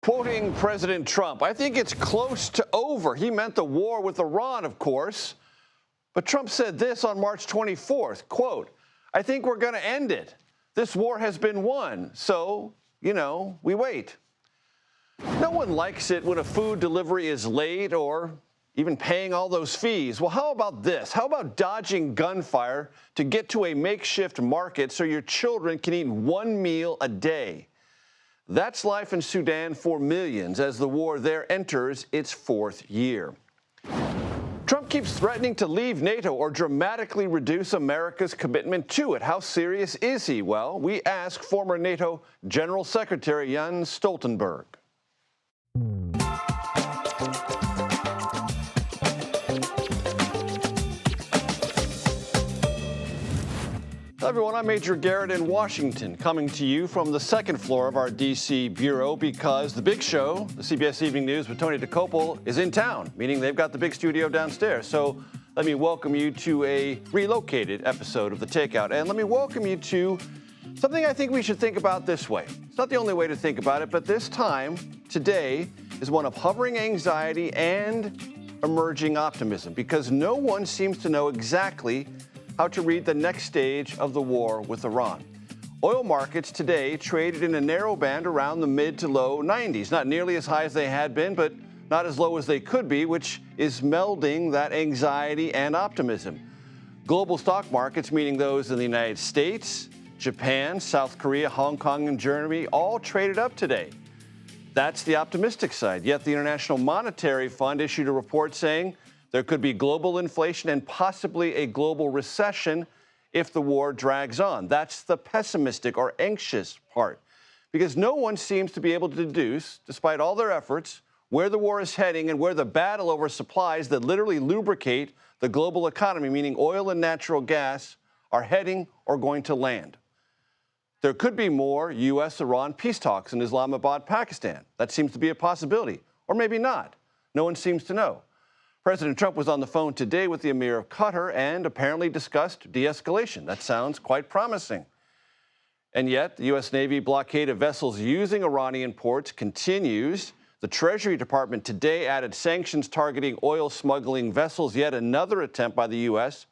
Quoting President Trump, I think it's close to over. He meant the war with Iran, of course. But Trump said this on March 24th, quote, I think we're going to end it. This war has been won. So, we wait. No one likes it when a food delivery is late or even paying all those fees. Well, how about this? How about dodging gunfire to get to a makeshift market so your children can eat one meal a day? That's life in Sudan for millions as the war there enters its fourth year. Trump keeps threatening to leave NATO or dramatically reduce America's commitment to it. How serious is he? Well, we ask former NATO General Secretary Jens Stoltenberg. Hello, everyone. I'm Major Garrett in Washington, coming to you from the second floor of our D.C. bureau because the big show, the CBS Evening News with Tony Takeout, is in town, meaning they've got the big studio downstairs. So let me welcome you to a relocated episode of The Takeout. And let me welcome you to something I think we should think about this way. It's not the only way to think about it, but this time, today, is one of hovering anxiety and emerging optimism because no one seems to know exactly how to read the next stage of the war with Iran. Oil markets today traded in a narrow band around the mid to low 90s, not nearly as high as they had been, but not as low as they could be, which is melding that anxiety and optimism. Global stock markets, meaning those in the United States, Japan, South Korea, Hong Kong, and Germany, all traded up today. That's the optimistic side. Yet the International Monetary Fund issued a report saying there could be global inflation and possibly a global recession if the war drags on. That's the pessimistic or anxious part, because no one seems to be able to deduce, despite all their efforts, where the war is heading and where the battle over supplies that literally lubricate the global economy, meaning oil and natural gas, are heading or going to land. There could be more U.S.-Iran peace talks in Islamabad, Pakistan. That seems to be a possibility, or maybe not. No one seems to know. President Trump was on the phone today with the Emir of Qatar and apparently discussed de-escalation. That sounds quite promising. And yet, the U.S. Navy blockade of vessels using Iranian ports continues. The Treasury Department today added sanctions targeting oil smuggling vessels, yet another attempt by the U.S.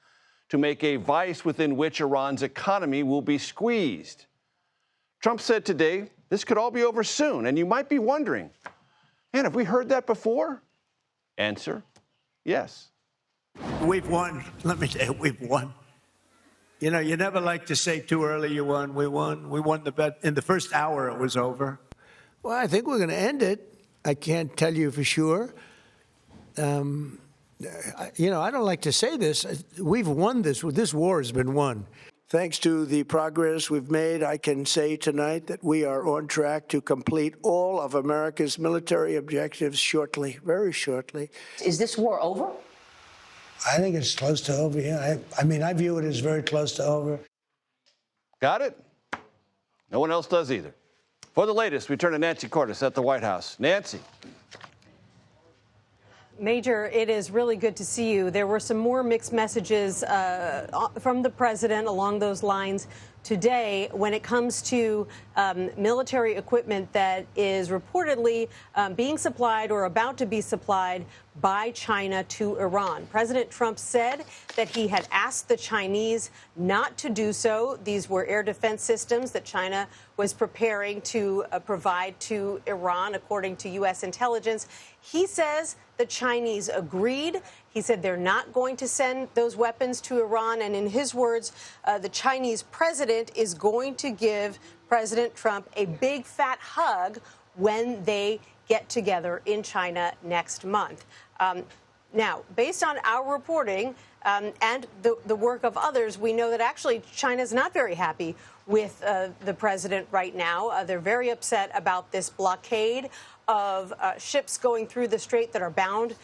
to make a vice within which Iran's economy will be squeezed. Trump said today, this could all be over soon. And you might be wondering, man, have we heard that before? Answer, yes. We've won. Let me tell you, we've won. You know, you never like to say too early you won. We won. We won the bet. In the first hour, it was over. Well, I think we're going to end it. I can't tell you for sure. I don't like to say this. We've won this. This war has been won. Thanks to the progress we've made, I can say tonight that we are on track to complete all of America's military objectives shortly, very shortly. Is this war over? I think it's close to over, yeah. I view it as very close to over. Got it? No one else does either. For the latest, we turn to Nancy Cordes at the White House. Nancy. Major, it is really good to see you. There were some more mixed messages from the president along those lines today when it comes to military equipment that is reportedly being supplied or about to be supplied by China to Iran. President Trump said that he had asked the Chinese not to do so. These were air defense systems that China was preparing to provide to Iran, according to U.S. intelligence. He says the Chinese agreed. He said they're not going to send those weapons to Iran. And in his words, the Chinese president is going to give President Trump a big fat hug when they get together in China next month. Now, based on our reporting and the work of others, we know that actually China is not very happy with the president right now. They're very upset about this blockade of ships going through the strait that are bound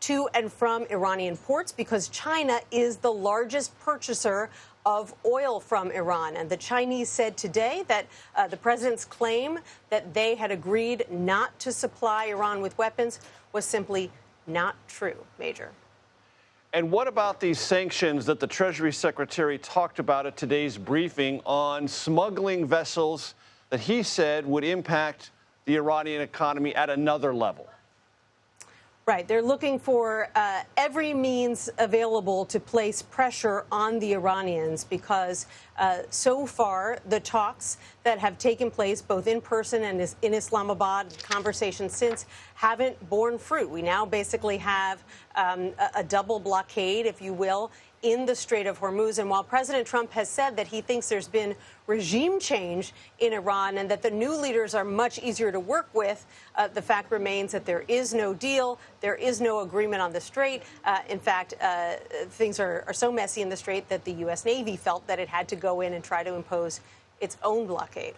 to and from Iranian ports because China is the largest purchaser of oil from Iran. And the Chinese said today that the president's claim that they had agreed not to supply Iran with weapons was simply not true, Major. And what about these sanctions that the Treasury Secretary talked about at today's briefing on smuggling vessels that he said would impact the Iranian economy at another level? Right. They're looking for every means available to place pressure on the Iranians because so far the talks that have taken place both in person and in Islamabad, conversations since, haven't borne fruit. We now basically have a double blockade, if you will, in the Strait of Hormuz. And while President Trump has said that he thinks there's been regime change in Iran and that the new leaders are much easier to work with, the fact remains that there is no deal. There is no agreement on the Strait. In fact, things are so messy in the Strait that the U.S. Navy felt that it had to go in and try to impose its own blockade.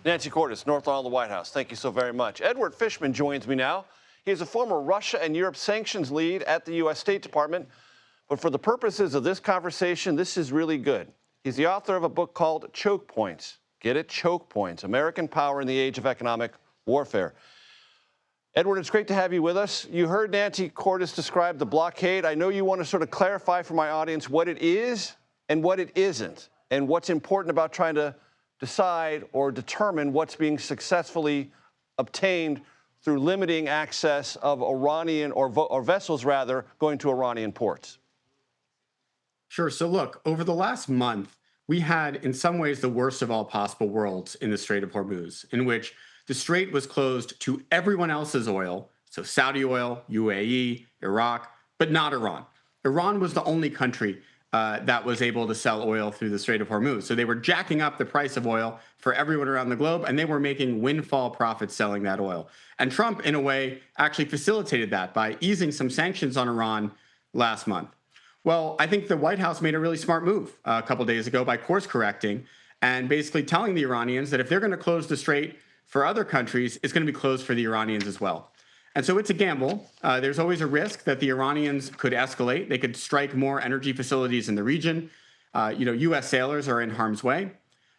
Nancy Cordes, North Lawn of the White House, thank you so very much. Edward Fishman joins me now. He is a former Russia and Europe sanctions lead at the U.S. State Department. But for the purposes of this conversation, this is really good. He's the author of a book called Choke Points. Get it? Choke Points, American Power in the Age of Economic Warfare. Edward, it's great to have you with us. You heard Nancy Cordes describe the blockade. I know you want to sort of clarify for my audience what it is and what it isn't, and what's important about trying to decide or determine what's being successfully obtained through limiting access of Iranian or vessels, rather, going to Iranian ports. Sure. So look, over the last month, we had in some ways the worst of all possible worlds in the Strait of Hormuz, in which the strait was closed to everyone else's oil, so Saudi oil, UAE, Iraq, but not Iran. Iran was the only country that was able to sell oil through the Strait of Hormuz. So they were jacking up the price of oil for everyone around the globe, and they were making windfall profits selling that oil. And Trump, in a way, actually facilitated that by easing some sanctions on Iran last month. Well, I think the White House made a really smart move a couple days ago by course correcting and basically telling the Iranians that if they're going to close the strait for other countries, it's going to be closed for the Iranians as well. And so it's a gamble. There's always a risk that the Iranians could escalate. They could strike more energy facilities in the region. U.S. sailors are in harm's way.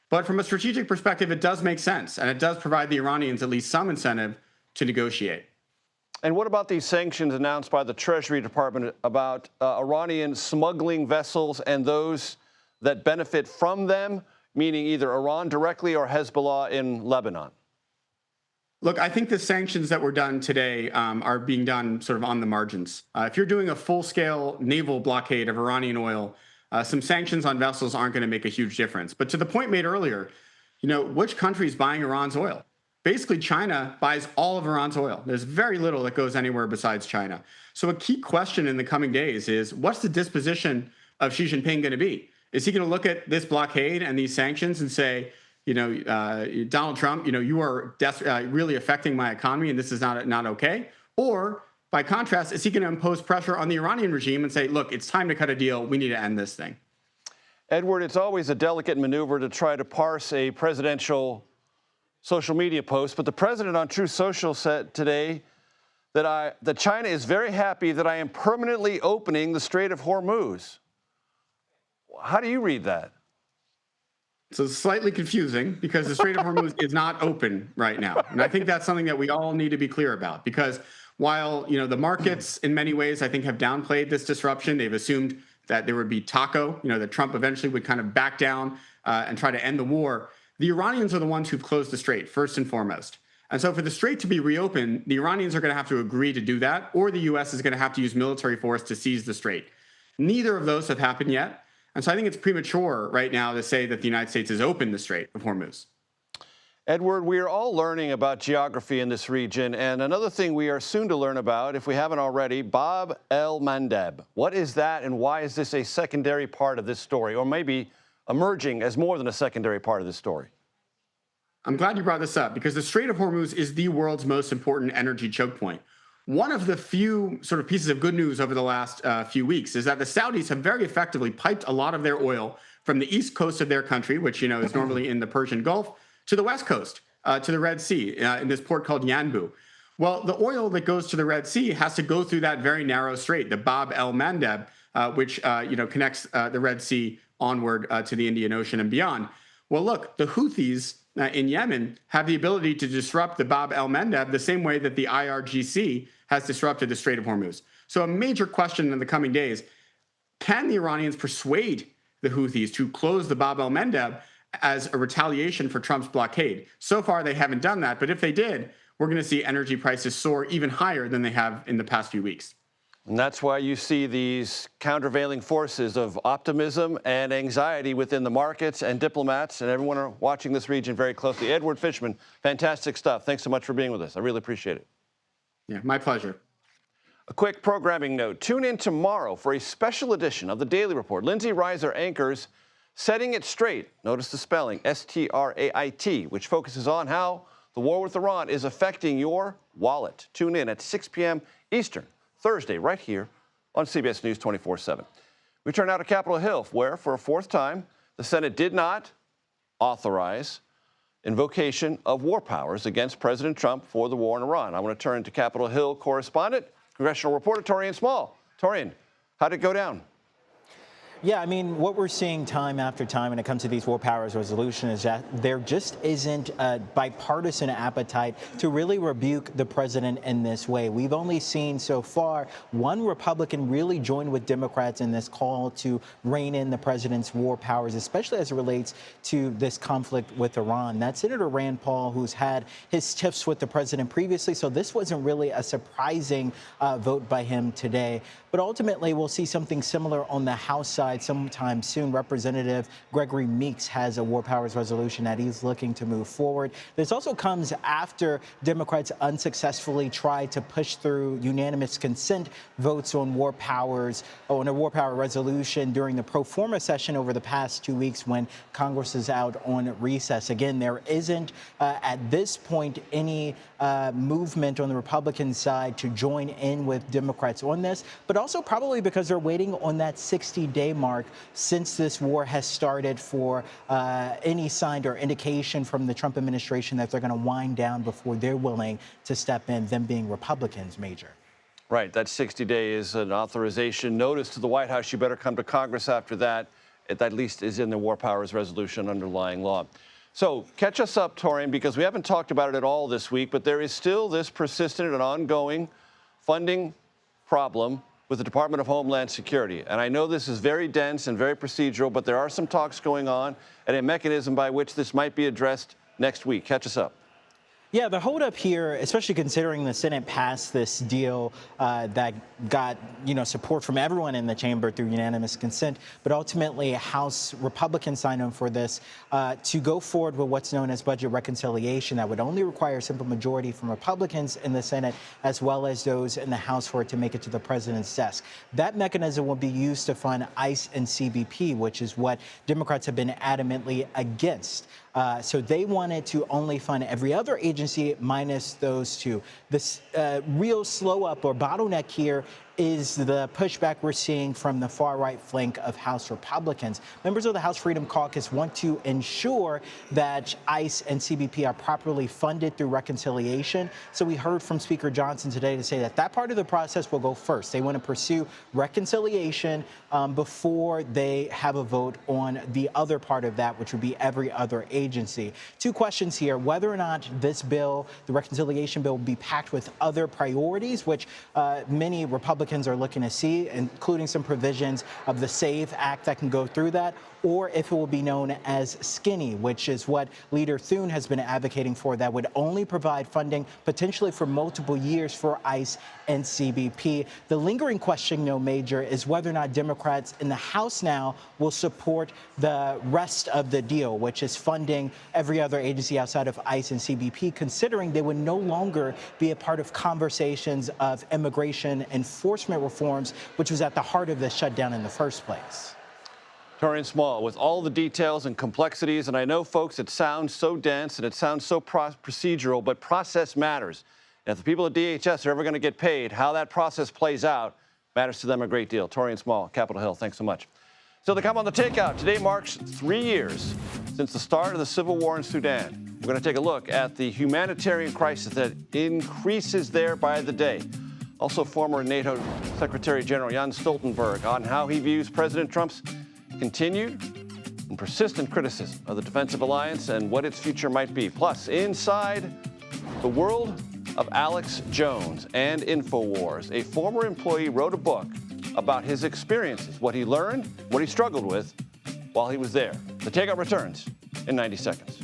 But from a strategic perspective, it does make sense. And it does provide the Iranians at least some incentive to negotiate. And what about these sanctions announced by the Treasury Department about Iranian smuggling vessels and those that benefit from them, meaning either Iran directly or Hezbollah in Lebanon? Look, I think the sanctions that were done today are being done sort of on the margins. If you're doing a full-scale naval blockade of Iranian oil, some sanctions on vessels aren't going to make a huge difference. But to the point made earlier, which country is buying Iran's oil? Basically, China buys all of Iran's oil. There's very little that goes anywhere besides China. So a key question in the coming days is, what's the disposition of Xi Jinping going to be? Is he going to look at this blockade and these sanctions and say, Donald Trump, you are really affecting my economy and this is not okay? Or by contrast, is he going to impose pressure on the Iranian regime and say, look, it's time to cut a deal. We need to end this thing? Edward, it's always a delicate maneuver to try to parse a presidential social media post, but the president on Truth Social said today that China is very happy that I am permanently opening the Strait of Hormuz. How do you read that? So it's slightly confusing because the Strait of Hormuz is not open right now. And I think that's something that we all need to be clear about, because while, the markets in many ways, I think, have downplayed this disruption, they've assumed that there would be taco, that Trump eventually would kind of back down and try to end the war. The Iranians are the ones who've closed the strait, first and foremost. And so for the strait to be reopened, the Iranians are going to have to agree to do that, or the U.S. is going to have to use military force to seize the strait. Neither of those have happened yet. And so I think it's premature right now to say that the United States has opened the Strait of Hormuz. Edward, we are all learning about geography in this region. And another thing we are soon to learn about, if we haven't already, Bab el-Mandeb. What is that, and why is this a secondary part of this story, or maybe emerging as more than a secondary part of this story? I'm glad you brought this up, because the Strait of Hormuz is the world's most important energy choke point. One of the few sort of pieces of good news over the last few weeks is that the Saudis have very effectively piped a lot of their oil from the east coast of their country, which is normally in the Persian Gulf, to the west coast, to the Red Sea, in this port called Yanbu. Well, the oil that goes to the Red Sea has to go through that very narrow strait, the Bab el-Mandeb, which connects the Red Sea onward to the Indian Ocean and beyond. Well, look, the Houthis in Yemen have the ability to disrupt the Bab el-Mandeb the same way that the IRGC has disrupted the Strait of Hormuz. So a major question in the coming days, can the Iranians persuade the Houthis to close the Bab el-Mandeb as a retaliation for Trump's blockade. So far, they haven't done that. But if they did, we're going to see energy prices soar even higher than they have in the past few weeks. And that's why you see these countervailing forces of optimism and anxiety within the markets and diplomats and everyone watching this region very closely. Edward Fishman, fantastic stuff. Thanks so much for being with us. I really appreciate it. Yeah, my pleasure. A quick programming note. Tune in tomorrow for a special edition of the Daily Report. Lindsay Reiser anchors Setting It Straight. Notice the spelling, S-T-R-A-I-T, which focuses on how the war with Iran is affecting your wallet. Tune in at 6 p.m. Eastern, Thursday, right here on CBS News 24/7. We turn now to Capitol Hill, where, for a fourth time, the Senate did not authorize invocation of war powers against President Trump for the war in Iran. I want to turn to Capitol Hill correspondent, Congressional reporter Torian Small. Torian, how did it go down? Yeah, I mean, what we're seeing time after time when it comes to these war powers resolution is that there just isn't a bipartisan appetite to really rebuke the president in this way. We've only seen so far one Republican really join with Democrats in this call to rein in the president's war powers, especially as it relates to this conflict with Iran. That's Senator Rand Paul, who's had his tiffs with the president previously, so this wasn't really a surprising vote by him today. But ultimately, we'll see something similar on the House side sometime soon. Representative Gregory Meeks has a war powers resolution that he's looking to move forward. This also comes after Democrats unsuccessfully tried to push through unanimous consent votes on war powers, on a war power resolution during the pro forma session over the past 2 weeks when Congress is out on recess. Again, there isn't at this point any movement on the Republican side to join in with Democrats on this, but also probably because they're waiting on that 60-day mark since this war has started for any sign or indication from the Trump administration that they're going to wind down before they're willing to step in, them being Republicans, Major. Right. That 60 days is an authorization notice to the White House. You better come to Congress after that. It at least is in the war powers resolution underlying law. So catch us up, Torian, because we haven't talked about it at all this week, but there is still this persistent and ongoing funding problem with the Department of Homeland Security. And I know this is very dense and very procedural, but there are some talks going on and a mechanism by which this might be addressed next week. Catch us up. Yeah, the holdup here, especially considering the Senate passed this deal that got, support from everyone in the chamber through unanimous consent, but ultimately House Republicans signed on for this to go forward with what's known as budget reconciliation that would only require a simple majority from Republicans in the Senate as well as those in the House for it to make it to the president's desk. That mechanism will be used to fund ICE and CBP, which is what Democrats have been adamantly against. So they wanted to only fund every other agency minus those two. This real slow up or bottleneck here is the pushback we're seeing from the far right flank of House Republicans. Members of the House Freedom Caucus want to ensure that ICE and CBP are properly funded through reconciliation. So we heard from Speaker Johnson today to say that that part of the process will go first. They want to pursue reconciliation before they have a vote on the other part of that, which would be every other agency. Two questions here: whether or not this bill, the reconciliation bill, will be packed with other priorities, which many Republicans are looking to see, including some provisions of the SAVE Act that can go through that, or if it will be known as skinny, which is what Leader Thune has been advocating for, that would only provide funding potentially for multiple years for ICE and CBP. The lingering question, though, Major, is whether or not Democrats in the House now will support the rest of the deal, which is funding every other agency outside of ICE and CBP, considering they would no longer be a part of conversations of immigration enforcement reforms, which was at the heart of the shutdown in the first place. Torian Small, with all the details and complexities, and I know, folks, it sounds so dense and it sounds so procedural, but process matters. And if the people at DHS are ever going to get paid, how that process plays out matters to them a great deal. Torian Small, Capitol Hill, thanks so much. So to come on the Takeout, today marks 3 years since the start of the civil war in Sudan. We're going to take a look at the humanitarian crisis that increases there by the day. Also, former NATO Secretary General Jens Stoltenberg on how he views President Trump's continued and persistent criticism of the defensive alliance and what its future might be. Plus, inside the world of Alex Jones and Infowars, a former employee wrote a book about his experiences, what he learned, what he struggled with while he was there. The Takeout returns in 90 seconds.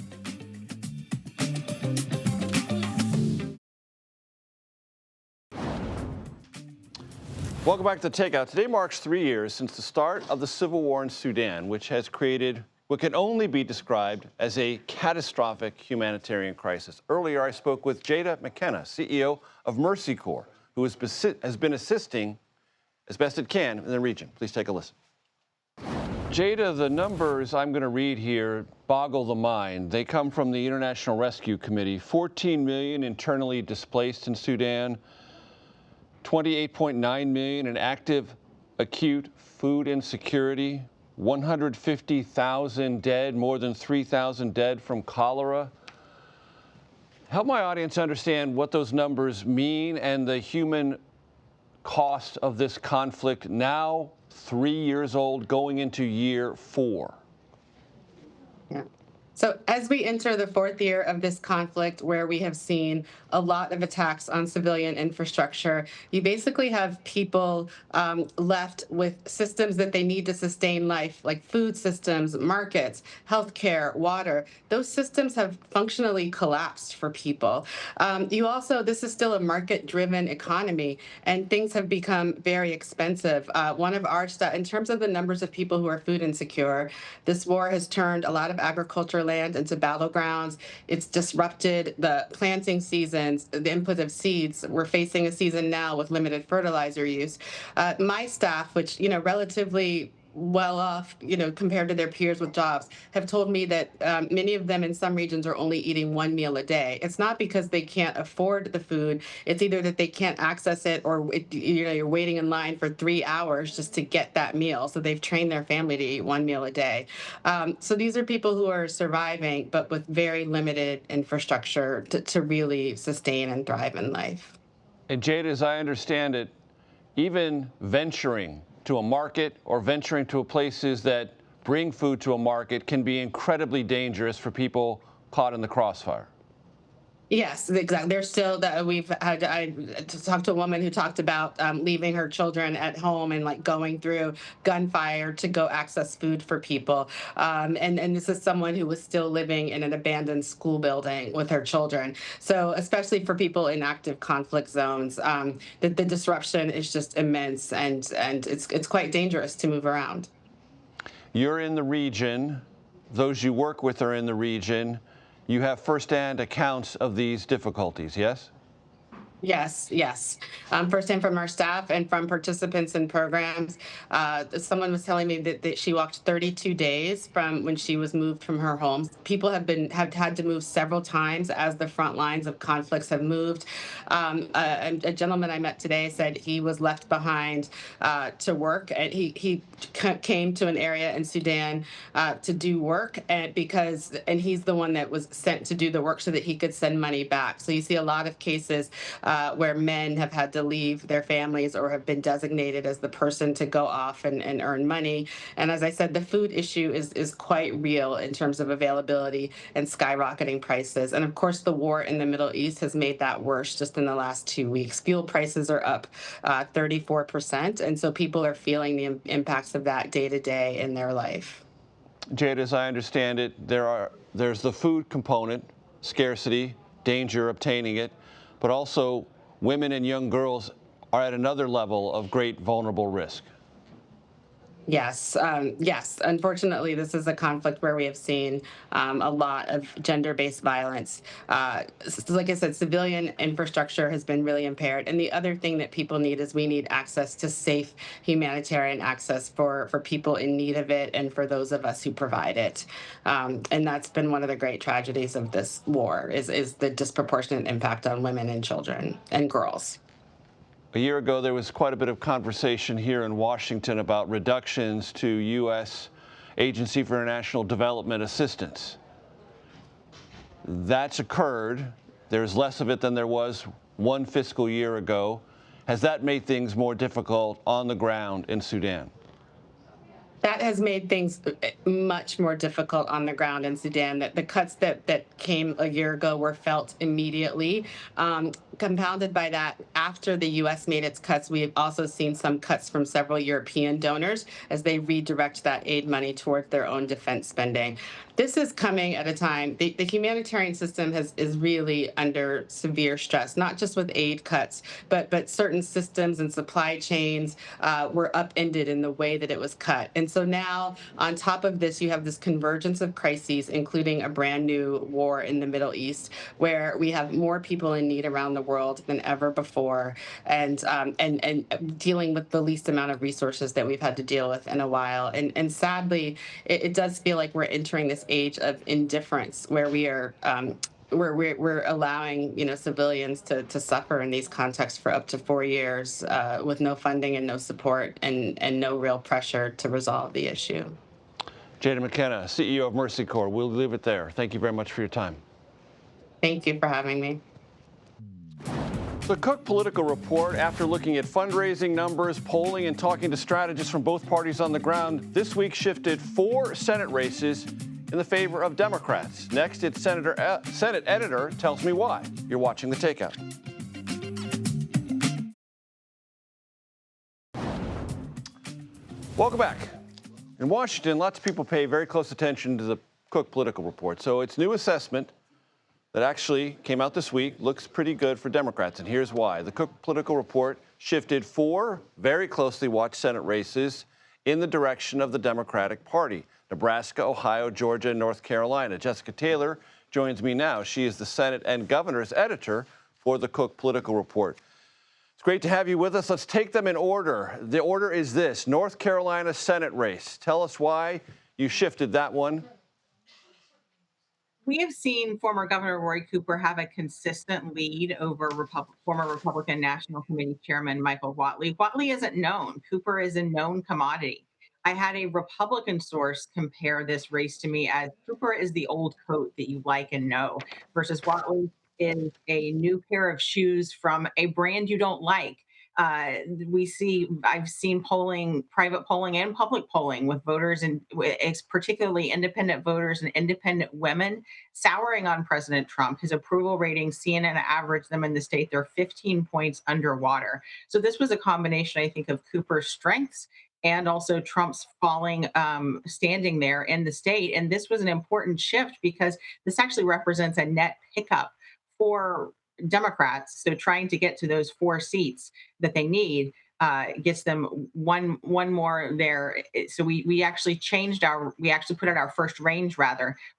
Welcome back to Takeout. Today marks 3 years since the start of the civil war in Sudan, which has created what can only be described as a catastrophic humanitarian crisis. Earlier, I spoke with Jada McKenna, CEO of Mercy Corps, who has been assisting as best it can in the region. Please take a listen. Jada, the numbers I'm going to read here boggle the mind. They come from the International Rescue Committee. 14 million internally displaced in Sudan, 28.9 million in active acute food insecurity, 150,000 dead, more than 3,000 dead from cholera. Help my audience understand what those numbers mean and the human cost of this conflict, now 3 years old, going into year 4. Yeah. So as we enter the 4th year of this conflict, where we have seen a lot of attacks on civilian infrastructure, you basically have people left with systems that they need to sustain life, like food systems, markets, healthcare, water. Those systems have functionally collapsed for people. This is still a market-driven economy, and things have become very expensive. In terms of the numbers of people who are food insecure, this war has turned a lot of agriculture land into battlegrounds. It's disrupted the planting seasons, the input of seeds. We're facing a season now with limited fertilizer use. My staff, which, relatively well off, compared to their peers with jobs, have told me that many of them in some regions are only eating 1 meal a day. It's not because they can't afford the food. It's either that they can't access it, or you're waiting in line for 3 hours just to get that meal. So they've trained their family to eat 1 meal a day. So these are people who are surviving, but with very limited infrastructure to really sustain and thrive in life. And Jada, as I understand it, even venturing to a market or venturing to places that bring food to a market can be incredibly dangerous for people caught in the crossfire. Yes, exactly. There's still that I talked to a woman who talked about leaving her children at home and going through gunfire to go access food for people. And this is someone who was still living in an abandoned school building with her children. So especially for people in active conflict zones, the disruption is just immense, and it's quite dangerous to move around. You're in the region. Those you work with are in the region. You have firsthand accounts of these difficulties, yes? Yes. Firsthand from our staff and from participants in programs. Someone was telling me that she walked 32 days from when she was moved from her home. People have had to move several times as the front lines of conflicts have moved. A gentleman I met today said he was left behind to work, and he came to an area in Sudan to do work, and he's the one that was sent to do the work so that he could send money back. So you see a lot of cases where men have had to leave their families or have been designated as the person to go off and earn money. And as I said, the food issue is quite real in terms of availability and skyrocketing prices. And of course, the war in the Middle East has made that worse just in the last 2 weeks. Fuel prices are up 34%. And so people are feeling the impacts of that day to day in their life. Jade, as I understand it, there's the food component, scarcity, danger obtaining it, but also women and young girls are at another level of great vulnerable risk. Yes. Unfortunately, this is a conflict where we have seen a lot of gender-based violence. Like I said, civilian infrastructure has been really impaired. And the other thing that people need is we need access to safe humanitarian access for people in need of it and for those of us who provide it. And that's been one of the great tragedies of this war is the disproportionate impact on women and children and girls. A year ago, there was quite a bit of conversation here in Washington about reductions to U.S. Agency for International Development Assistance. That's occurred. There's less of it than there was 1 fiscal year ago. Has that made things more difficult on the ground in Sudan? That has made things much more difficult on the ground in Sudan. That the cuts that came a year ago were felt immediately. compounded by that, after the U.S. made its cuts, we've also seen some cuts from several European donors as they redirect that aid money toward their own defense spending. This is coming at a time, the humanitarian system is really under severe stress, not just with aid cuts, but certain systems and supply chains were upended in the way that it was cut. And so now, on top of this, you have this convergence of crises, including a brand new war in the Middle East, where we have more people in need around the world than ever before, and dealing with the least amount of resources that we've had to deal with in a while. And sadly, it does feel like we're entering this age of indifference where we are we're allowing civilians to suffer in these contexts for up to 4 years with no funding and no support and no real pressure to resolve the issue. Jada McKenna, CEO of Mercy Corps. We'll leave it there. Thank you very much for your time. Thank you for having me. The Cook Political Report, after looking at fundraising numbers, polling, and talking to strategists from both parties on the ground, this week shifted 4 Senate races in the favor of Democrats. Next, it's Senate editor tells me why. You're watching The Takeout. Welcome back. In Washington, lots of people pay very close attention to the Cook Political Report. So its new assessment that actually came out this week looks pretty good for Democrats, and here's why. The Cook Political Report shifted 4 very closely watched Senate races in the direction of the Democratic Party: Nebraska, Ohio, Georgia, and North Carolina. Jessica Taylor joins me now. She is the Senate and Governor's editor for the Cook Political Report. It's great to have you with us. Let's take them in order. The order is this: North Carolina Senate race. Tell us why you shifted that one. We have seen former Governor Roy Cooper have a consistent lead over former Republican National Committee Chairman Michael Whatley. Whatley isn't known. Cooper is a known commodity. I had a Republican source compare this race to me as Cooper is the old coat that you like and know, versus Whatley is a new pair of shoes from a brand you don't like. I've seen polling, private polling and public polling with voters, and it's particularly independent voters and independent women, souring on President Trump. His approval ratings, CNN averaged them in the state, they're 15 points underwater. So this was a combination, I think, of Cooper's strengths and also Trump's falling standing there in the state. And this was an important shift because this actually represents a net pickup for Democrats. So trying to get to those 4 seats that they need gets them one more there. So we actually put out our first range,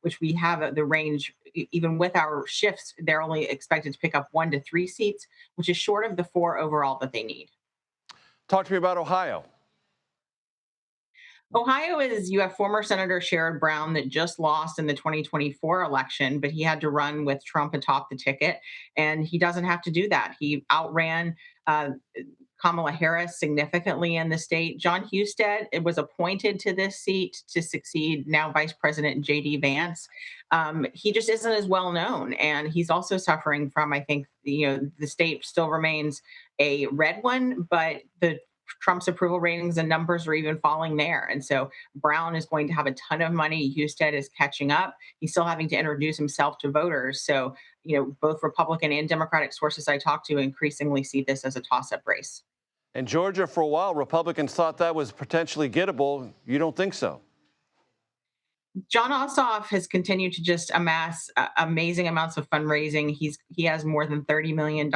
which we have the range. Even with our shifts, they're only expected to pick up 1 to 3 seats, which is short of the 4 overall that they need. Talk to me about Ohio. Ohio you have former Senator Sherrod Brown that just lost in the 2024 election, but he had to run with Trump atop the ticket, and he doesn't have to do that. He outran Kamala Harris significantly in the state. John Husted was appointed to this seat to succeed now Vice President J.D. Vance. He just isn't as well known, and he's also suffering from, I think, the state still remains a red one, but Trump's approval ratings and numbers are even falling there. And so Brown is going to have a ton of money. Husted is catching up. He's still having to introduce himself to voters. So, both Republican and Democratic sources I talk to increasingly see this as a toss-up race. In Georgia, for a while, Republicans thought that was potentially gettable. You don't think so? John Ossoff has continued to just amass amazing amounts of fundraising. He has more than $30 million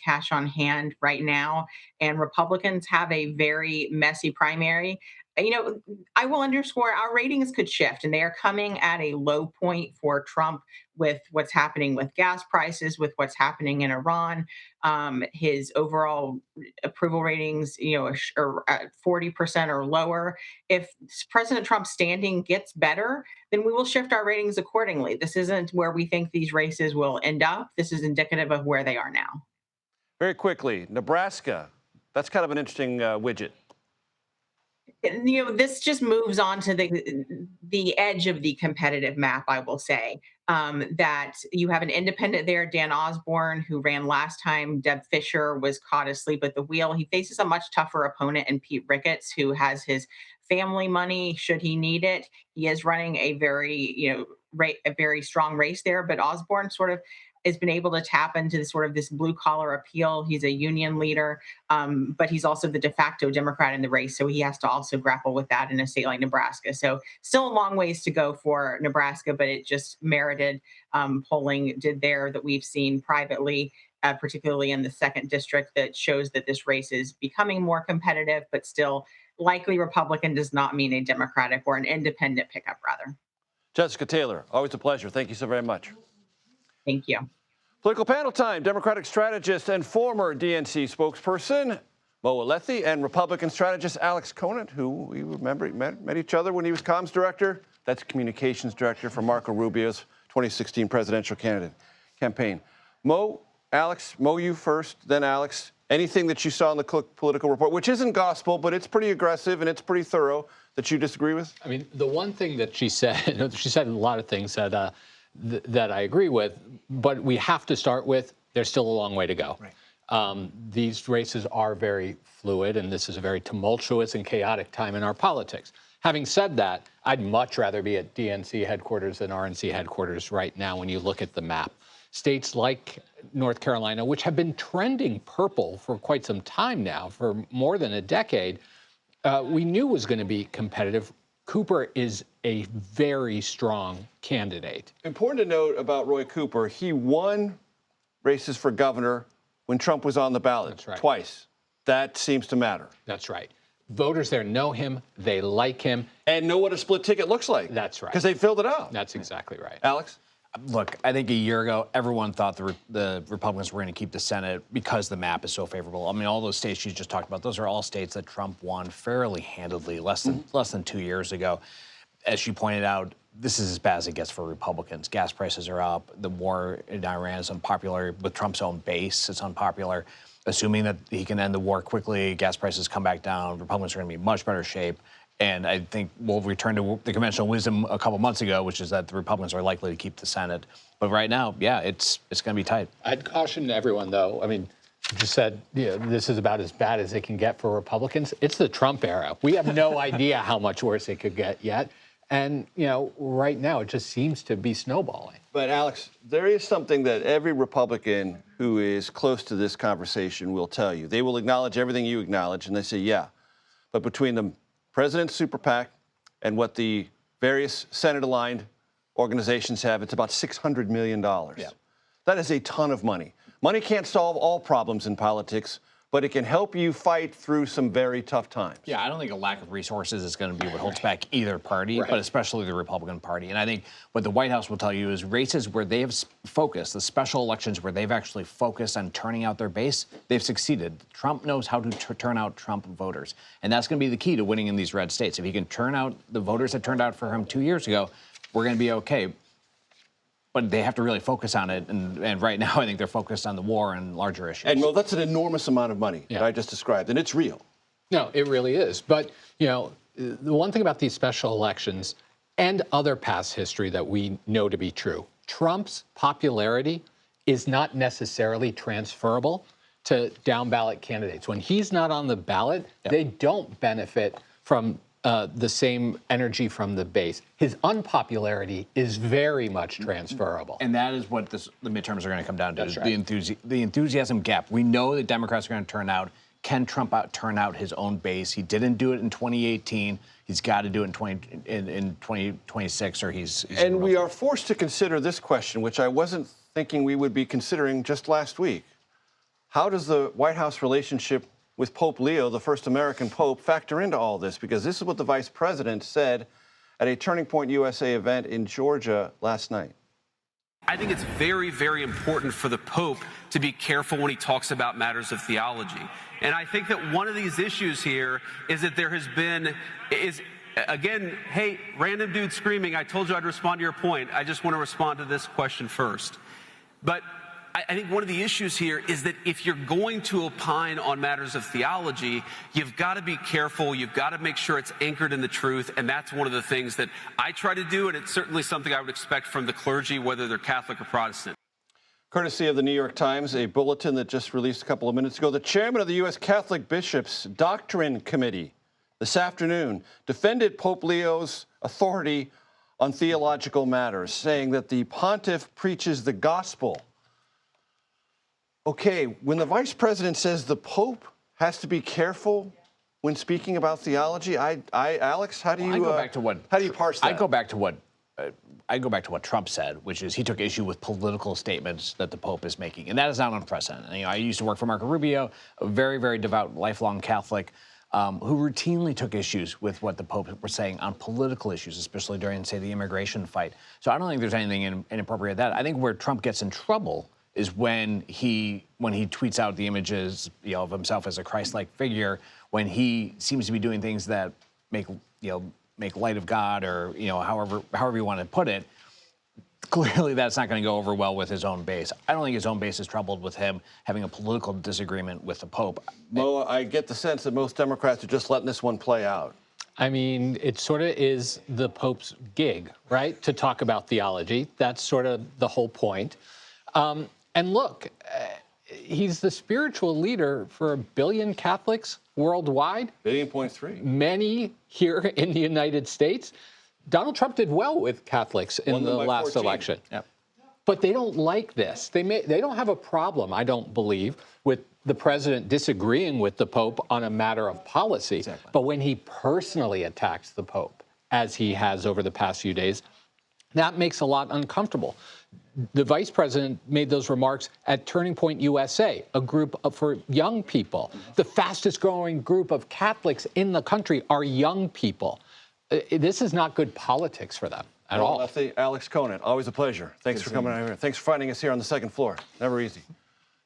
cash on hand right now, and Republicans have a very messy primary. I will underscore our ratings could shift, and they are coming at a low point for Trump with what's happening with gas prices, with what's happening in Iran. His overall approval ratings, are at 40% or lower. If President Trump's standing gets better, then we will shift our ratings accordingly. This isn't where we think these races will end up. This is indicative of where they are now. Very quickly, Nebraska, that's kind of an interesting widget. This just moves on to the edge of the competitive map, I will say. That you have an independent there, Dan Osborne, who ran last time. Deb Fischer was caught asleep at the wheel. He faces a much tougher opponent in Pete Ricketts, who has his family money should he need it. He is running a very strong race there, but Osborne sort of has been able to tap into sort of this blue collar appeal. He's a union leader, but he's also the de facto Democrat in the race. So he has to also grapple with that in a state like Nebraska. So still a long ways to go for Nebraska, but it just merited polling did there that we've seen privately, particularly in the 2nd district, that shows that this race is becoming more competitive, but still likely Republican does not mean a Democratic or an independent pickup, rather. Jessica Taylor, always a pleasure. Thank you so very much. Thank you. Political panel time. Democratic strategist and former DNC spokesperson Mo Alethi and Republican strategist Alex Conant, who we remember met each other when he was comms director. That's communications director for Marco Rubio's 2016 presidential campaign. Mo, you first, then Alex. Anything that you saw in the political report, which isn't gospel, but it's pretty aggressive and it's pretty thorough, that you disagree with? I mean, the one thing that she said, she said a lot of things that that I agree with, but we have to start with there's still a long way to go. Right. These races are very fluid, and this is a very tumultuous and chaotic time in our politics. Having said that, I'd much rather be at DNC headquarters than RNC headquarters right now when you look at the map. States like North Carolina, which have been trending purple for quite some time now, for more than a decade, we knew was going to be competitive. Cooper is a very strong candidate. Important to note about Roy Cooper, he won races for governor when Trump was on the ballot. That's right. Twice. That seems to matter. That's right. Voters there know him, they like him. And know what a split ticket looks like. That's right. Because they filled it out. That's exactly right. Alex? Look, I think a year ago, everyone thought the Republicans were going to keep the Senate because the map is so favorable. I mean, all those states you just talked about, those are all states that Trump won fairly handedly less than 2 years ago. As she pointed out, this is as bad as it gets for Republicans. Gas prices are up. The war in Iran is unpopular. With Trump's own base, it's unpopular. Assuming that he can end the war quickly, gas prices come back down, Republicans are going to be in much better shape. And I think we'll return to the conventional wisdom a couple months ago, which is that the Republicans are likely to keep the Senate. But right now, yeah, it's going to be tight. I'd caution everyone, though. I mean, you just said this is about as bad as it can get for Republicans. It's the Trump era. We have no idea how much worse it could get yet. And, right now it just seems to be snowballing. But, Alex, there is something that every Republican who is close to this conversation will tell you. They will acknowledge everything you acknowledge, and they say, yeah. But between the President's super PAC and what the various Senate-aligned organizations have, it's about $600 million. Yeah. That is a ton of money. Money can't solve all problems in politics, but it can help you fight through some very tough times. Yeah, I don't think a lack of resources is going to be what holds back either party, but especially the Republican Party. And I think what the White House will tell you is races where they have focused, the special elections where they've actually focused on turning out their base, they've succeeded. Trump knows how to turn out Trump voters. And that's going to be the key to winning in these red states. If he can turn out the voters that turned out for him 2 years ago, we're going to be okay. But they have to really focus on it. And right now, I think they're focused on the war and larger issues. And, well, that's an enormous amount of money that I just described, and it's real. No, it really is. But, the one thing about these special elections and other past history that we know to be true, Trump's popularity is not necessarily transferable to down-ballot candidates. When he's not on the ballot, they don't benefit from the same energy from the base. His unpopularity is very much transferable. And that is what the midterms are going to come down to, That's right. the enthusiasm gap. We know that Democrats are going to turn out. Can Trump turn out his own base? He didn't do it in 2018. He's got to do it in 2026, or he's And we are forced to consider this question, which I wasn't thinking we would be considering just last week. How does the White House relationship with Pope Leo, the first American pope, factor into all this? Because this is what the vice president said at a Turning Point USA event in Georgia last night. I think it's very, very important for the Pope to be careful when he talks about matters of theology. And I think that one of these issues here is that there has been, again, hey, random dude screaming, I told you I'd respond to your point. I just want to respond to this question first. But I think one of the issues here is that if you're going to opine on matters of theology, you've got to be careful. You've got to make sure it's anchored in the truth. And that's one of the things that I try to do. And it's certainly something I would expect from the clergy, whether they're Catholic or Protestant. Courtesy of the New York Times, a bulletin that just released a couple of minutes ago, the chairman of the U.S. Catholic Bishops' Doctrine Committee this afternoon defended Pope Leo's authority on theological matters, saying that the pontiff preaches the gospel Okay, when the vice president says the Pope has to be careful when speaking about theology, Alex, how do you go back to what how do you parse that? I go back to what Trump said, which is he took issue with political statements that the Pope is making, and that is not unprecedented. You know, I used to work for Marco Rubio, a very, very devout, lifelong Catholic, who routinely took issues with what the Pope was saying on political issues, especially during, say, the immigration fight. So I don't think there's anything inappropriate with that. I think where Trump gets in trouble is when he tweets out the images, you know, of himself as a Christ-like figure, when he seems to be doing things that make light of God, or, you know, however you want to put it. Clearly, that's not going to go over well with his own base. I don't think his own base is troubled with him having a political disagreement with the Pope. Mo, I get the sense that most Democrats are just letting this one play out. I mean, it sort of is the Pope's gig, right, to talk about theology. That's sort of the whole point. And look, he's the spiritual leader for 1 billion Catholics worldwide. 1.3 billion. Many here in the United States. Donald Trump did well with Catholics in the last election. Yep. But they don't like this. They don't have a problem, I don't believe, with the president disagreeing with the Pope on a matter of policy. Exactly. But when he personally attacks the Pope, as he has over the past few days, that makes a lot uncomfortable. The vice president made those remarks at Turning Point USA, a group for young people. The fastest growing group of Catholics in the country are young people. This is not good politics for them at all. Lefty, Alex Conant, always a pleasure. Thanks for coming out here. Thanks for finding us here on the second floor. Never easy.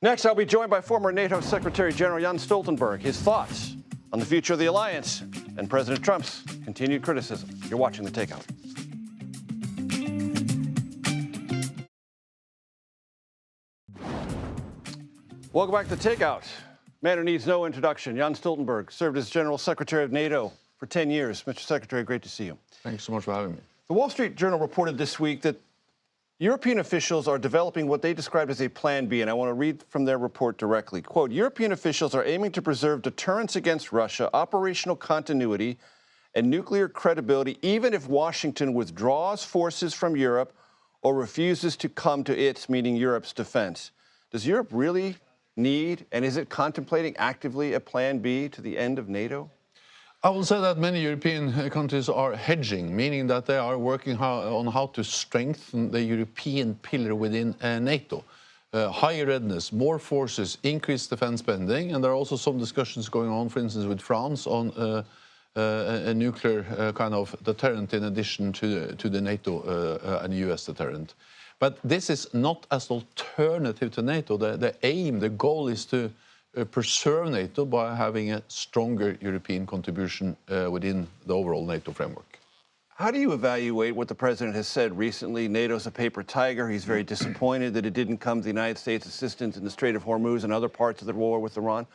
Next, I'll be joined by former NATO Secretary General Jens Stoltenberg. His thoughts on the future of the alliance and President Trump's continued criticism. You're watching The Takeout. Welcome back to Takeout. Man who needs no introduction, Jens Stoltenberg, served as General Secretary of NATO for 10 years. Mr. Secretary, great to see you. Thanks so much for having me. The Wall Street Journal reported this week that European officials are developing what they described as a Plan B, and I want to read from their report directly. Quote, European officials are aiming to preserve deterrence against Russia, operational continuity, and nuclear credibility, even if Washington withdraws forces from Europe or refuses to come to its, meaning Europe's, defense. Does Europe really need, and is it contemplating actively, a Plan B to the end of NATO? I will say that many European countries are hedging, meaning that they are working on how to strengthen the European pillar within NATO. Higher readiness, more forces, increased defense spending, and there are also some discussions going on, for instance, with France on a nuclear kind of deterrent in addition to the NATO and US deterrent. But this is not as an alternative to NATO. The aim, the goal is to preserve NATO by having a stronger European contribution within the overall NATO framework. How do you evaluate what the president has said recently? NATO's a paper tiger. He's very disappointed that it didn't come to the United States' assistance in the Strait of Hormuz and other parts of the war with Iran.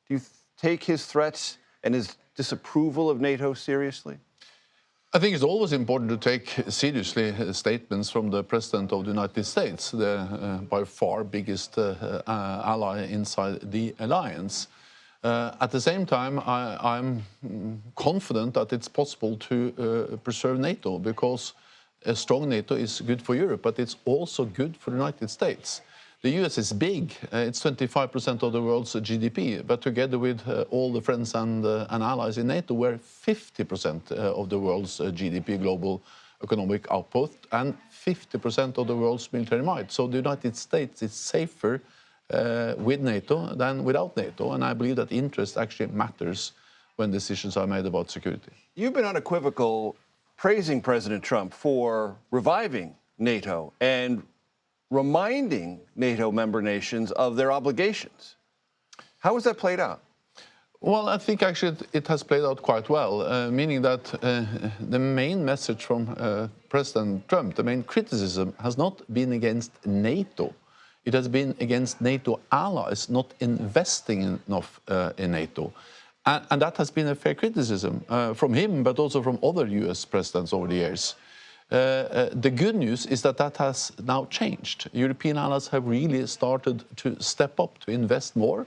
Do you take his threats and his disapproval of NATO seriously? I think it's always important to take seriously statements from the President of the United States, the by far biggest ally inside the alliance. At the same time, I'm confident that it's possible to preserve NATO, because a strong NATO is good for Europe, but it's also good for the United States. The US is big. It's 25% of the world's GDP, but together with all the friends and allies in NATO, we're 50% of the world's GDP, global economic output, and 50% of the world's military might. So the United States is safer with NATO than without NATO, and I believe that interest actually matters when decisions are made about security. You've been unequivocal praising President Trump for reviving NATO and reminding NATO member nations of their obligations. How has that played out? Well, I think actually it has played out quite well, meaning that the main message from President Trump, the main criticism, has not been against NATO. It has been against NATO allies not investing enough in NATO. And that has been a fair criticism from him, but also from other US presidents over the years. The good news is that that has now changed. European allies have really started to step up, to invest more.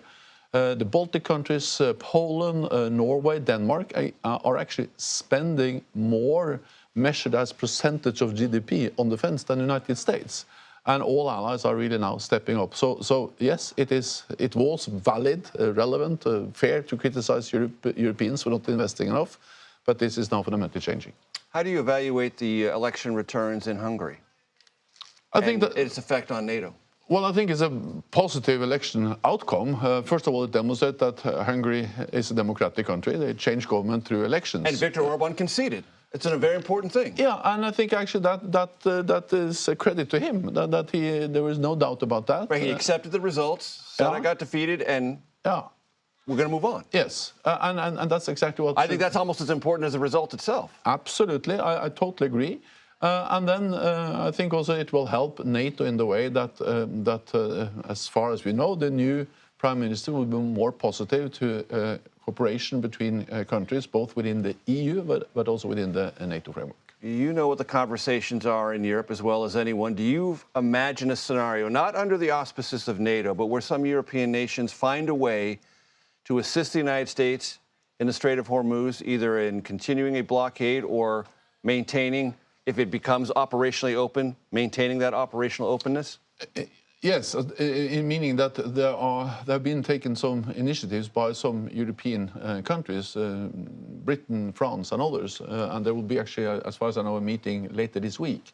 The Baltic countries, Poland, Norway, Denmark are actually spending more measured as percentage of GDP on defense than the United States. And all allies are really now stepping up. So yes, it was valid, relevant, fair to criticize Europeans for not investing enough, but this is now fundamentally changing. How do you evaluate the election returns in Hungary? I think that its effect on NATO. Well, I think it's a positive election outcome. First of all, it demonstrates that Hungary is a democratic country. They change government through elections. And Viktor Orban conceded. It's a very important thing. Yeah, and I think actually that is a credit to him. There is no doubt about that. Right, he accepted the results. Said I got defeated, and we're going to move on. Yes, and that's exactly what I think that's almost as important as the result itself. Absolutely, I totally agree. And then I think also it will help NATO in the way that as far as we know, the new Prime Minister will be more positive to cooperation between countries, both within the EU but also within the NATO framework. You know what the conversations are in Europe as well as anyone. Do you imagine a scenario, not under the auspices of NATO, but where some European nations find a way to assist the United States in the Strait of Hormuz, either in continuing a blockade or maintaining, if it becomes operationally open, maintaining that operational openness? Yes, in meaning that there have been taken some initiatives by some European countries, Britain, France, and others, and there will be actually, as far as I know, a meeting later this week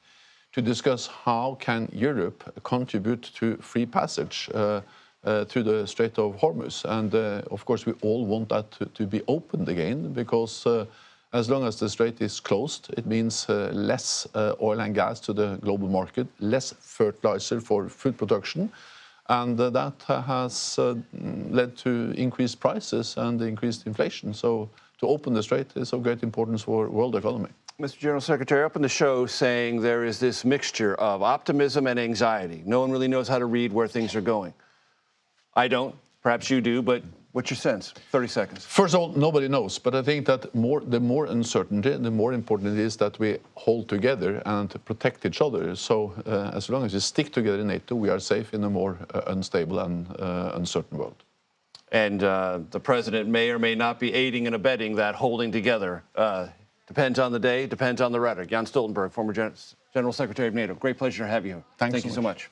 to discuss how can Europe contribute to free passage through the Strait of Hormuz. And of course, we all want that to be opened again, because as long as the strait is closed, it means less oil and gas to the global market, less fertilizer for food production, and that has led to increased prices and increased inflation. So to open the strait is of great importance for world economy. Mr. General Secretary, up in the show saying there is this mixture of optimism and anxiety. No one really knows how to read where things are going. I don't, perhaps you do, but what's your sense? 30 seconds. First of all, nobody knows, but I think that the more uncertainty, the more important it is that we hold together and protect each other. So as long as we stick together in NATO, we are safe in a more unstable and uncertain world. And the president may or may not be aiding and abetting that holding together. Depends on the day, depends on the rhetoric. Jan Stoltenberg, former General Secretary of NATO. Great pleasure to have you. Thank you so much.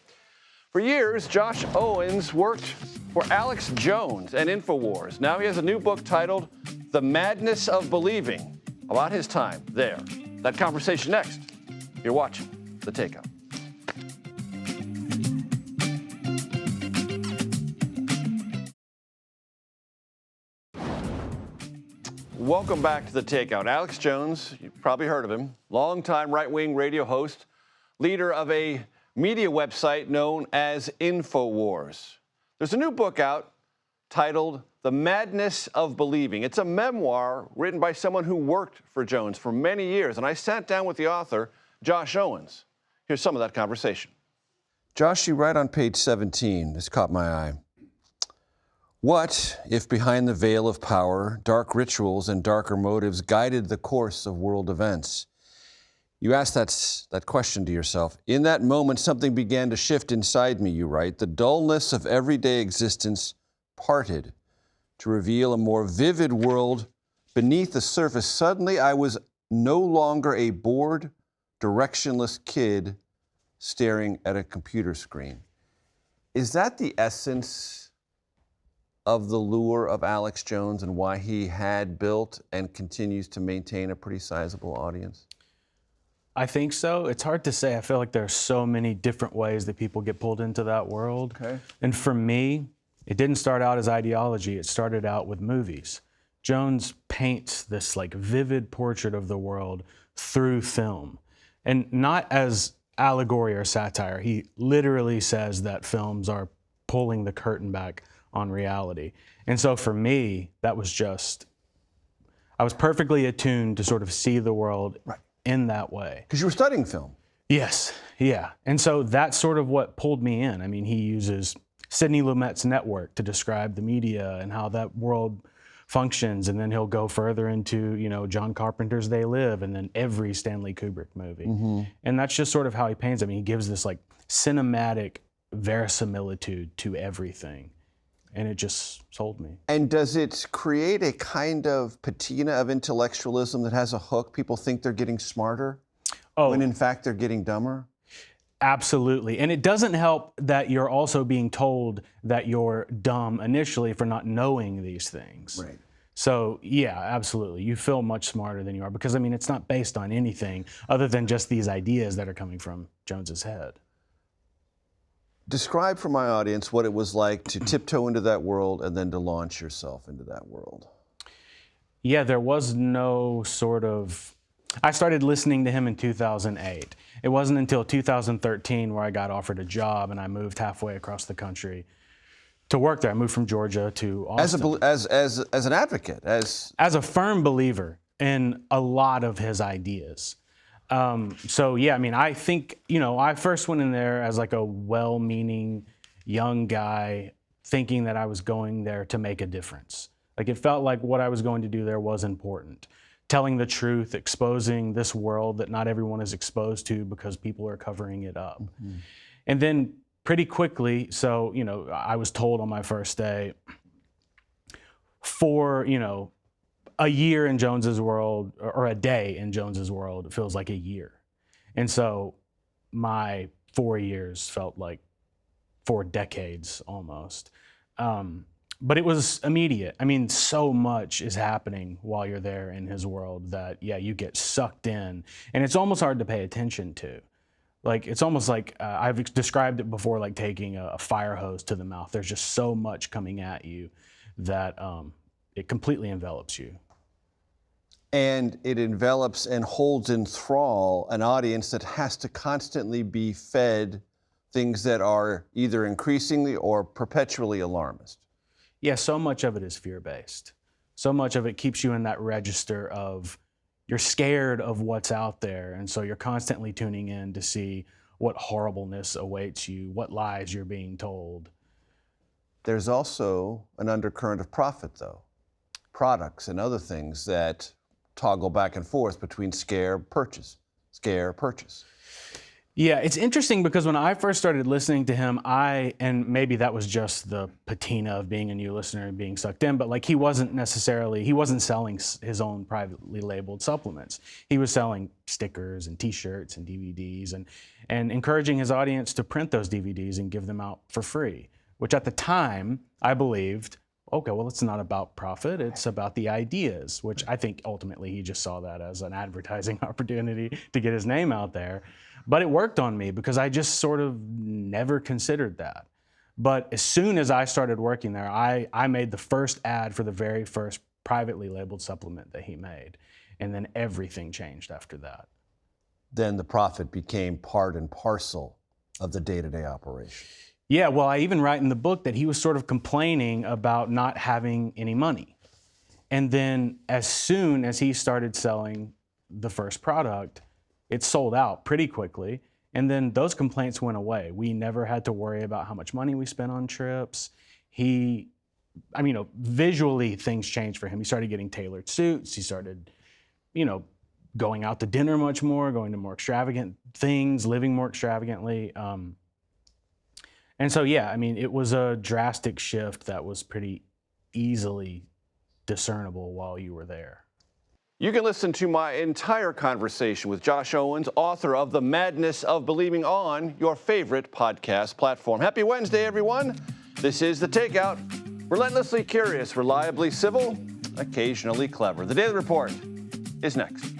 For years, Josh Owens worked for Alex Jones and Infowars. Now he has a new book titled The Madness of Believing, about his time there. That conversation next. You're watching The Takeout. Welcome back to The Takeout. Alex Jones, you've probably heard of him, longtime right-wing radio host, leader of a media website known as Infowars. There's a new book out titled The Madness of Believing. It's a memoir written by someone who worked for Jones for many years, and I sat down with the author, Josh Owens. Here's some of that conversation. Josh, you write on page 17, this caught my eye. What if behind the veil of power, dark rituals and darker motives guided the course of world events? You ask that question to yourself. In that moment, something began to shift inside me, you write. The dullness of everyday existence parted to reveal a more vivid world beneath the surface. Suddenly, I was no longer a bored, directionless kid staring at a computer screen. Is that the essence of the lure of Alex Jones and why he had built and continues to maintain a pretty sizable audience? I think so. It's hard to say. I feel like there are so many different ways that people get pulled into that world. Okay. And for me, it didn't start out as ideology. It started out with movies. Jones paints this like vivid portrait of the world through film, and not as allegory or satire. He literally says that films are pulling the curtain back on reality. And so for me, that was just, I was perfectly attuned to sort of see the world in that way. Because you were studying film. Yes, yeah. And so that's sort of what pulled me in. I mean, he uses Sidney Lumet's network to describe the media and how that world functions, and then he'll go further into, you know, John Carpenter's They Live, and then every Stanley Kubrick movie. Mm-hmm. And that's just sort of how he paints. I mean, he gives this like cinematic verisimilitude to everything. And it just sold me. And does it create a kind of patina of intellectualism that has a hook? People think they're getting smarter when in fact they're getting dumber? Absolutely. And it doesn't help that you're also being told that you're dumb initially for not knowing these things. Right. So, yeah, absolutely. You feel much smarter than you are because, I mean, it's not based on anything other than just these ideas that are coming from Jones's head. Describe for my audience what it was like to tiptoe into that world and then to launch yourself into that world. Yeah, there was no sort of... I started listening to him in 2008. It wasn't until 2013 where I got offered a job and I moved halfway across the country to work there. I moved from Georgia to Austin. As an advocate, as a firm believer in a lot of his ideas. So yeah, I mean, I think, you know, I first went in there as like a well-meaning young guy thinking that I was going there to make a difference. Like it felt like what I was going to do there was important. Telling the truth, exposing this world that not everyone is exposed to because people are covering it up. Mm-hmm. And then pretty quickly, so, you know, I was told on my first day, for, you know, a year in Jones's world, or a day in Jones's world, it feels like a year. And so my 4 years felt like 4 decades almost. But it was immediate. I mean, so much is happening while you're there in his world that, yeah, you get sucked in. And it's almost hard to pay attention to. Like, it's almost like, I've described it before, like taking a fire hose to the mouth. There's just so much coming at you that it completely envelops you. And it envelops and holds in thrall an audience that has to constantly be fed things that are either increasingly or perpetually alarmist. Yeah, so much of it is fear-based. So much of it keeps you in that register of you're scared of what's out there, and so you're constantly tuning in to see what horribleness awaits you, what lies you're being told. There's also an undercurrent of profit, though. Products and other things that toggle back and forth between scare, purchase, scare, purchase. Yeah, it's interesting because when I first started listening to him, and maybe that was just the patina of being a new listener and being sucked in, but like he wasn't selling his own privately labeled supplements. He was selling stickers and t-shirts and DVDs and encouraging his audience to print those DVDs and give them out for free, which at the time I believed, okay, well, it's not about profit, it's about the ideas, which I think ultimately he just saw that as an advertising opportunity to get his name out there. But it worked on me because I just sort of never considered that. But as soon as I started working there, I made the first ad for the very first privately labeled supplement that he made. And then everything changed after that. Then the profit became part and parcel of the day-to-day operation. Yeah, well, I even write in the book that he was sort of complaining about not having any money. And then as soon as he started selling the first product, it sold out pretty quickly, and then those complaints went away. We never had to worry about how much money we spent on trips. Visually things changed for him. He started getting tailored suits. He started, going out to dinner much more, going to more extravagant things, living more extravagantly. And so, yeah, I mean, it was a drastic shift that was pretty easily discernible while you were there. You can listen to my entire conversation with Josh Owens, author of The Madness of Believing, on your favorite podcast platform. Happy Wednesday, everyone. This is The Takeout. Relentlessly curious, reliably civil, occasionally clever. The Daily Report is next.